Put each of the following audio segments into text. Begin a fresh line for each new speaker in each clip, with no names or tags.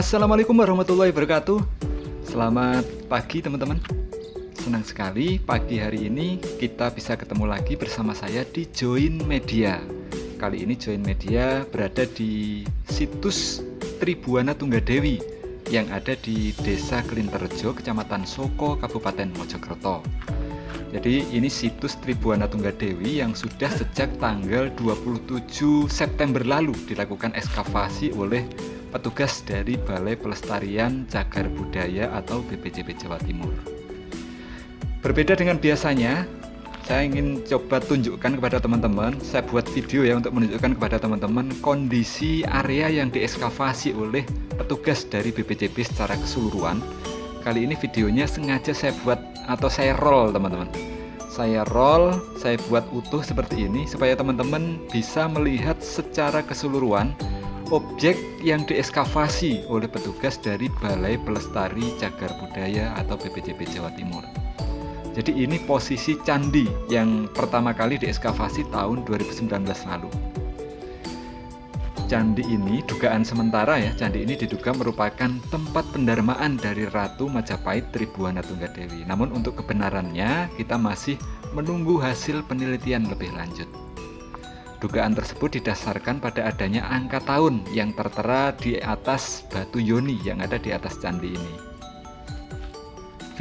Assalamualaikum warahmatullahi wabarakatuh. Selamat pagi teman-teman. Senang sekali pagi hari ini kita bisa ketemu lagi bersama saya di Join Media. Kali ini Join Media berada di situs Tribuana Tunggadewi yang ada di Desa Klinterjo, Kecamatan Soko, Kabupaten Mojokerto. Jadi ini situs Tribuana Tunggadewi yang sudah sejak tanggal 27 September lalu dilakukan ekskavasi oleh petugas dari Balai Pelestarian Cagar Budaya atau BPCB Jawa Timur. Berbeda dengan biasanya, saya ingin coba tunjukkan kepada teman-teman, saya buat video ya untuk menunjukkan kepada teman-teman kondisi area yang diekskavasi oleh petugas dari BPCB secara keseluruhan. Kali ini videonya sengaja saya buat atau saya roll teman-teman. Saya roll, saya buat utuh seperti ini supaya teman-teman bisa melihat secara keseluruhan objek yang diekskavasi oleh petugas dari Balai Pelestari Cagar Budaya atau BPCB Jawa Timur. Jadi ini posisi candi yang pertama kali diekskavasi tahun 2019 lalu. Candi ini, dugaan sementara ya, candi ini diduga merupakan tempat pendarmaan dari Ratu Majapahit Tribuana Tunggadewi. Namun untuk kebenarannya kita masih menunggu hasil penelitian lebih lanjut. Dugaan tersebut didasarkan pada adanya angka tahun yang tertera di atas batu yoni yang ada di atas candi ini.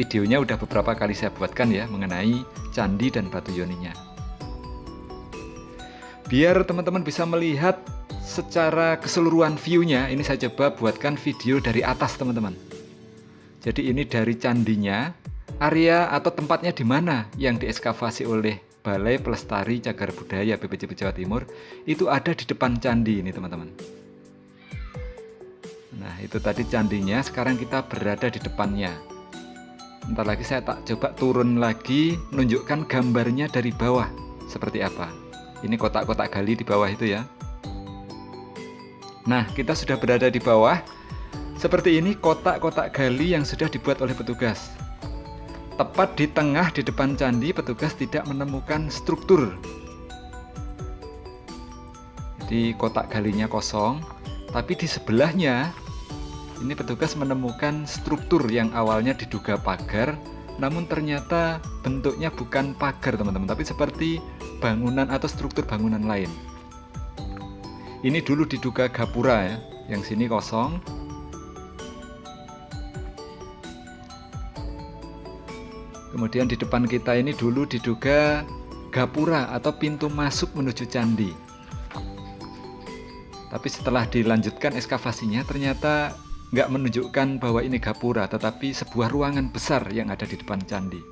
Videonya udah beberapa kali saya buatkan ya mengenai candi dan batu yoninya. Biar teman-teman bisa melihat secara keseluruhan view-nya, ini saya coba buatkan video dari atas teman-teman. Jadi ini dari candinya, area atau tempatnya di mana yang diekskavasi oleh Balai Pelestari Cagar Budaya BPCB Jawa Timur itu ada di depan candi ini teman-teman. Nah itu tadi candinya, sekarang kita berada di depannya. Ntar lagi saya tak coba turun lagi menunjukkan gambarnya dari bawah seperti apa. Ini kotak-kotak gali di bawah itu ya. Nah kita sudah berada di bawah. Seperti ini kotak-kotak gali yang sudah dibuat oleh petugas. Tepat di tengah di depan candi petugas tidak menemukan struktur. Jadi kotak galinya kosong, tapi di sebelahnya ini petugas menemukan struktur yang awalnya diduga pagar, namun ternyata bentuknya bukan pagar teman-teman, tapi seperti bangunan atau struktur bangunan lain. Ini dulu diduga gapura ya, yang sini kosong. Kemudian di depan kita ini dulu diduga gapura atau pintu masuk menuju candi. Tapi setelah dilanjutkan ekskavasinya ternyata nggak menunjukkan bahwa ini gapura, tetapi sebuah ruangan besar yang ada di depan candi.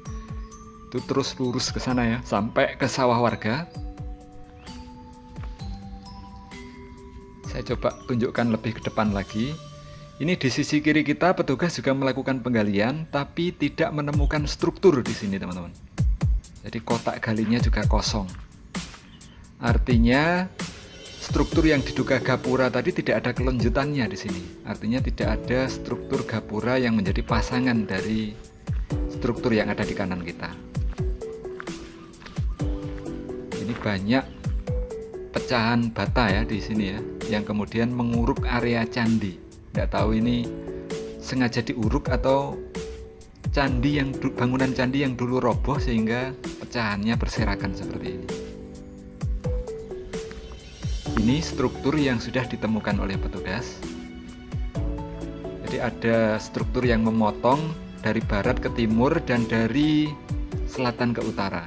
Itu terus lurus ke sana ya, sampai ke sawah warga. Saya coba tunjukkan lebih ke depan lagi. Ini di sisi kiri kita petugas juga melakukan penggalian tapi tidak menemukan struktur di sini teman-teman. Jadi kotak galinya juga kosong. Artinya struktur yang diduga gapura tadi tidak ada kelanjutannya di sini. Artinya tidak ada struktur gapura yang menjadi pasangan dari struktur yang ada di kanan kita. Ini banyak pecahan bata ya di sini ya, yang kemudian menguruk area candi. Tidak tahu ini sengaja diuruk atau candi yang bangunan candi yang dulu roboh sehingga pecahannya berserakan seperti ini. Ini struktur yang sudah ditemukan oleh petugas. Jadi ada struktur yang memotong dari barat ke timur dan dari selatan ke utara.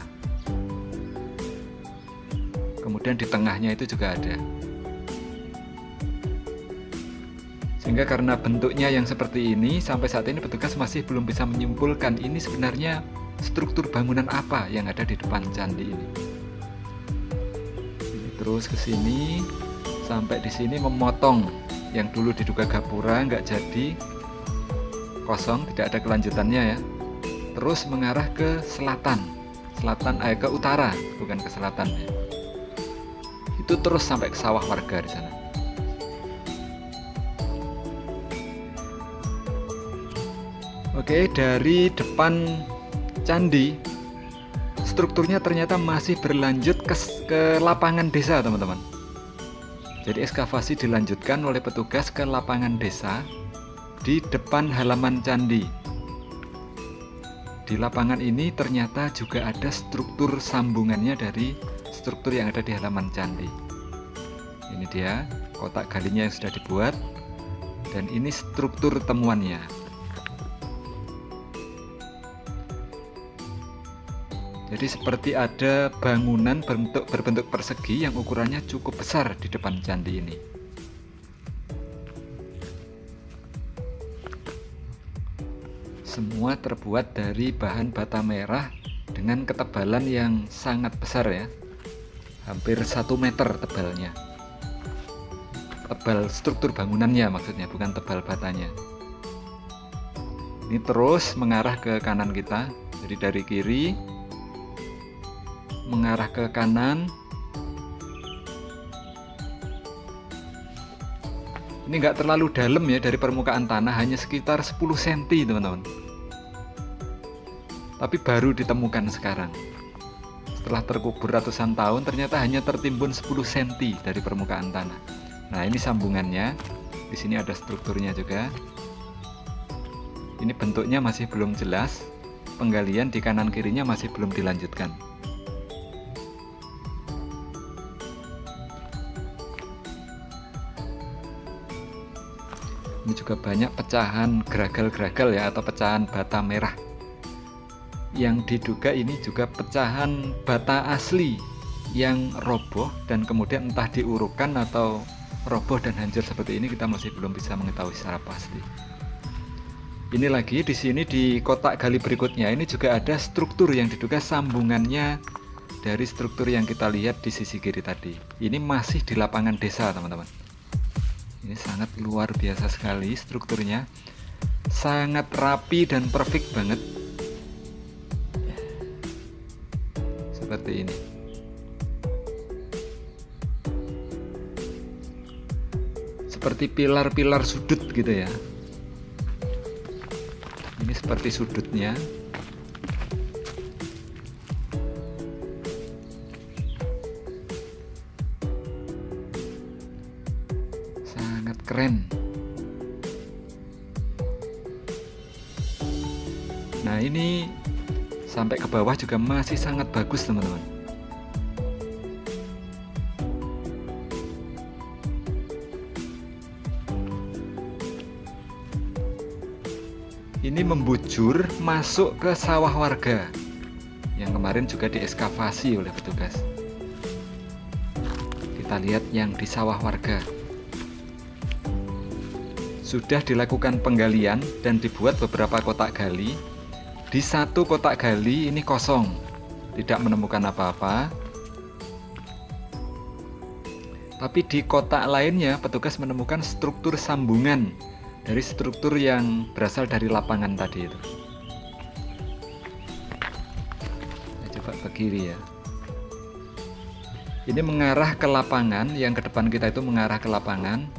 Kemudian di tengahnya itu juga ada. Sehingga karena bentuknya yang seperti ini, sampai saat ini petugas masih belum bisa menyimpulkan ini sebenarnya struktur bangunan apa yang ada di depan candi ini. Terus ke sini, sampai di sini memotong yang dulu diduga gapura, nggak jadi, kosong, tidak ada kelanjutannya ya. Terus mengarah ke selatan, ke utara, bukan ke selatan ya. Itu terus sampai ke sawah warga di sana. Oke, dari depan candi strukturnya ternyata masih berlanjut ke lapangan desa teman-teman. Jadi ekskavasi dilanjutkan oleh petugas ke lapangan desa di depan halaman candi. Di lapangan ini ternyata juga ada struktur sambungannya dari struktur yang ada di halaman candi. Ini dia kotak galinya yang sudah dibuat, dan ini struktur temuannya. Jadi seperti ada bangunan berbentuk persegi yang ukurannya cukup besar di depan candi ini. Semua terbuat dari bahan bata merah dengan ketebalan yang sangat besar ya. Hampir 1 meter tebalnya. Tebal struktur bangunannya maksudnya, bukan tebal batanya. Ini terus mengarah ke kanan kita. Jadi dari kiri mengarah ke kanan. Ini nggak terlalu dalam ya dari permukaan tanah, hanya sekitar 10 cm teman-teman. Tapi baru ditemukan sekarang. Setelah terkubur ratusan tahun, ternyata hanya tertimbun 10 cm dari permukaan tanah. Nah, ini sambungannya. Di sini ada strukturnya juga. Ini bentuknya masih belum jelas. Penggalian di kanan kirinya masih belum dilanjutkan. Ini juga banyak pecahan geragal-geragal ya, atau pecahan bata merah. Yang diduga ini juga pecahan bata asli yang roboh dan kemudian entah diurukkan atau roboh dan hancur seperti ini, kita masih belum bisa mengetahui secara pasti. Ini lagi di sini di kotak gali berikutnya, ini juga ada struktur yang diduga sambungannya dari struktur yang kita lihat di sisi kiri tadi. Ini masih di lapangan desa teman-teman. Ini sangat luar biasa sekali strukturnya, sangat rapi dan perfect banget. Seperti ini. Seperti pilar-pilar sudut gitu ya. Ini seperti sudutnya. Sangat keren. Nah, ini sampai ke bawah juga masih sangat bagus teman-teman. Ini membujur masuk ke sawah warga yang kemarin juga dieskavasi oleh petugas. Kita lihat yang di sawah warga. Sudah dilakukan penggalian dan dibuat beberapa kotak gali. Di satu kotak gali ini kosong, tidak menemukan apa-apa. Tapi di kotak lainnya petugas menemukan struktur sambungan dari struktur yang berasal dari lapangan tadi itu. Saya coba ke kiri ya. Ini mengarah ke lapangan, yang ke depan kita itu mengarah ke lapangan.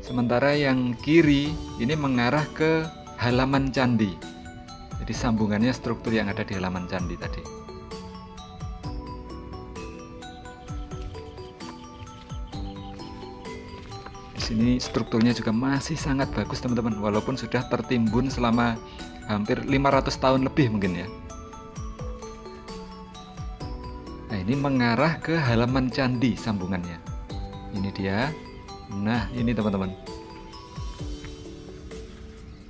Sementara yang kiri ini mengarah ke halaman candi. Jadi sambungannya struktur yang ada di halaman candi tadi. Di sini strukturnya juga masih sangat bagus teman-teman, walaupun sudah tertimbun selama hampir 500 tahun lebih mungkin ya. Nah, ini mengarah ke halaman candi sambungannya. Ini dia. Nah, ini teman-teman.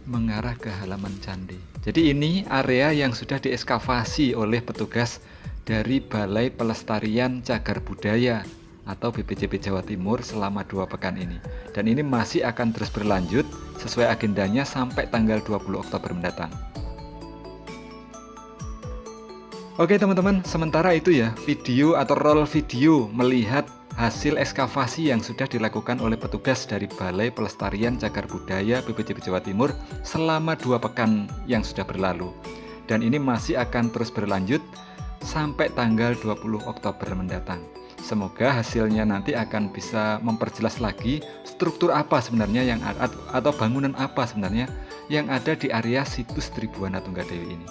Mengarah ke halaman candi. Jadi ini area yang sudah dieskavasi oleh petugas dari Balai Pelestarian Cagar Budaya atau BPCB Jawa Timur selama 2 pekan ini. Dan ini masih akan terus berlanjut sesuai agendanya sampai tanggal 20 Oktober mendatang. Oke teman-teman, sementara itu ya video atau roll video melihat hasil ekskavasi yang sudah dilakukan oleh petugas dari Balai Pelestarian Cagar Budaya BPCB Jawa Timur selama 2 pekan yang sudah berlalu. Dan ini masih akan terus berlanjut sampai tanggal 20 Oktober mendatang. Semoga hasilnya nanti akan bisa memperjelas lagi struktur apa sebenarnya yang atau bangunan apa sebenarnya yang ada di area situs Tribuana Tunggadewi ini.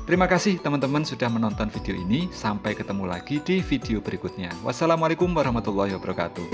Terima kasih teman-teman sudah menonton video ini. Sampai ketemu lagi di video berikutnya. Wassalamualaikum warahmatullahi wabarakatuh.